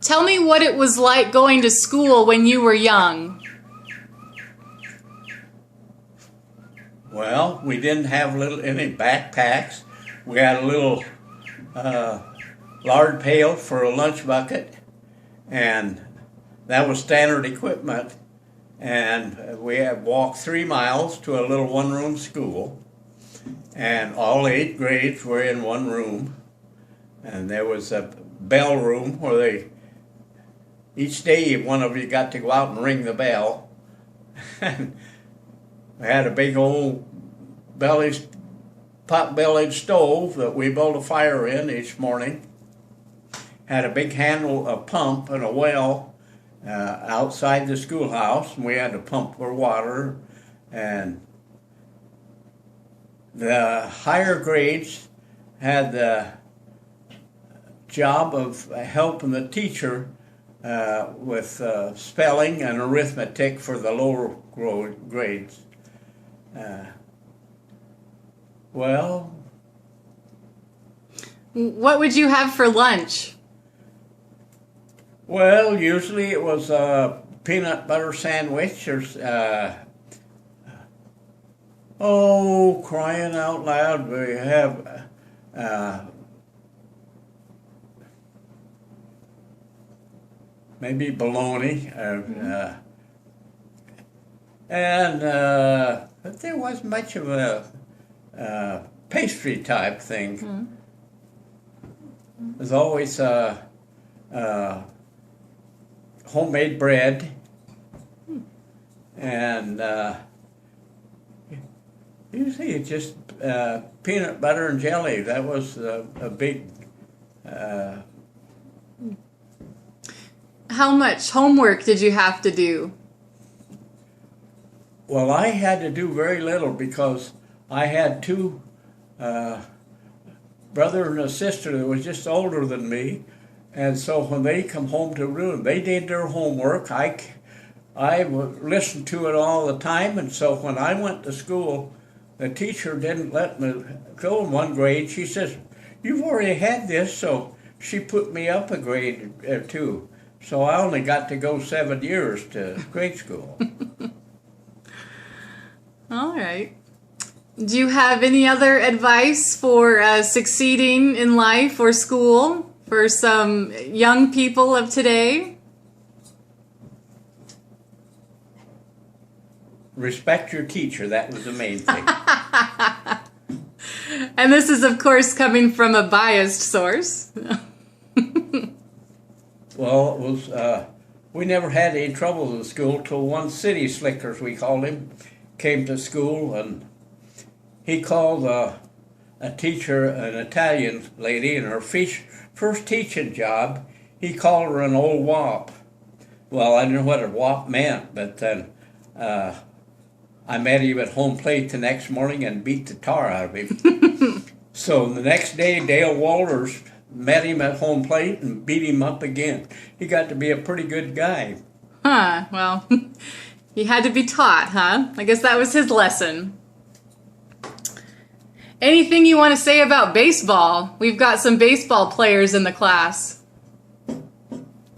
Tell me what it was like going to school when you were young. Well, we didn't have any backpacks. We had a little lard pail for a lunch bucket, and that was standard equipment. And we had walked 3 miles to a little one-room school, and all 8 grades were in one room. And there was a bell room where each day one of you got to go out and ring the bell. And we had a big old pot-bellied stove that we built a fire in each morning. Had a big handle, a pump, and a well outside the schoolhouse, and we had to pump for water. And the higher grades had the job of helping the teacher with spelling and arithmetic for the lower grades. Well, What would you have for lunch? well, usually it was a peanut butter sandwich or oh, crying out loud, we have maybe bologna, and but there wasn't much of a pastry type thing. Mm-hmm. There's always homemade bread, and usually it's just peanut butter and jelly. That was a big. How much homework did you have to do? Well, I had to do very little because I had 2 brother and a sister that was just older than me, and so when they come home to room, they did their homework. I would listen to it all the time, and so when I went to school, the teacher didn't let me go in one grade. She says, "You've already had this," so she put me up a grade or 2. So I only got to go 7 years to grade school. All right. Do you have any other advice for succeeding in life or school for some young people of today? Respect your teacher, that was the main thing. And this is, of course, coming from a biased source. Well, it was, we never had any trouble in school till one city slicker, as we called him, came to school, and he called a teacher, an Italian lady, in her first teaching job, he called her an old wop. Well, I didn't know what a wop meant, but then I met him at home plate the next morning and beat the tar out of him. So the next day, Dale Walters met him at home plate and beat him up again. He got to be a pretty good guy. Huh, well, he had to be taught, huh? I guess that was his lesson. Anything you want to say about baseball? We've got some baseball players in the class.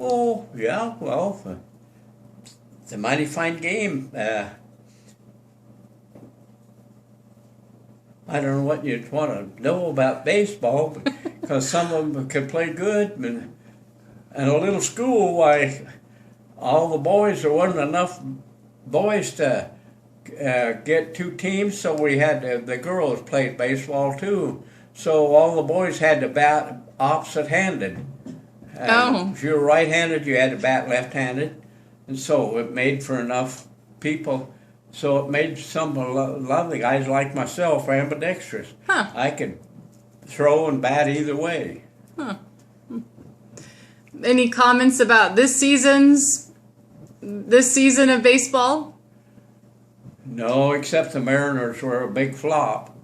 Oh, yeah, well, it's a mighty fine game. I don't know what you'd want to know about baseball, because some of them could play good. And a little school, why, all the boys, there wasn't enough boys to get 2 teams, so we had the girls played baseball too. So all the boys had to bat opposite-handed. If you were right-handed, you had to bat left-handed, and so it made for enough people. So it made a lot of the guys like myself ambidextrous. Huh. I could throw and bat either way. Huh. Any comments about this season of baseball? No, except the Mariners were a big flop.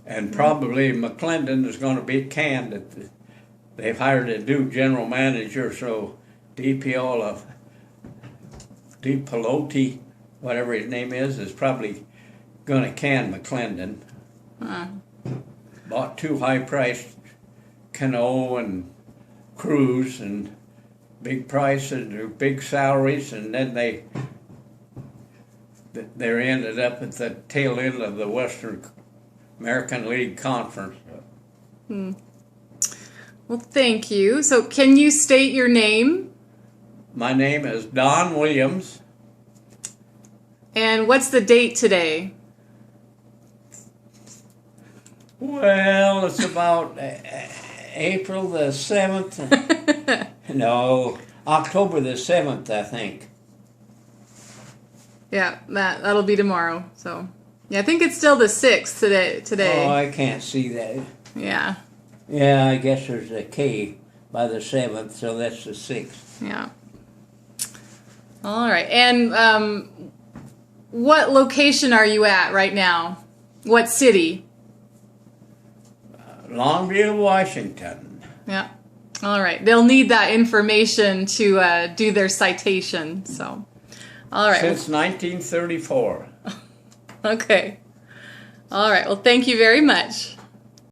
And probably McClendon is going to be canned. They've hired a new general manager, so DiPiolo, whatever his name is probably going to can McClendon. Huh. Bought 2 high-priced Cano and Cruz, and big price and big salaries, and then they ended up at the tail end of the Western American League Conference. Well, thank you. So can you state your name? My name is Don Williams. And what's the date today? Well, it's about April the 7th. No, October the 7th, I think. Yeah, that'll be tomorrow. So, yeah, I think it's still the 6th today. Oh, I can't see that. Yeah. Yeah, I guess there's a K by the 7th, so that's the 6th. Yeah. All right. And what location are you at right now? What city? Longview, Washington. Yeah. All right. They'll need that information to do their citation. So, all right. Since 1934. Okay. All right. Well, thank you very much.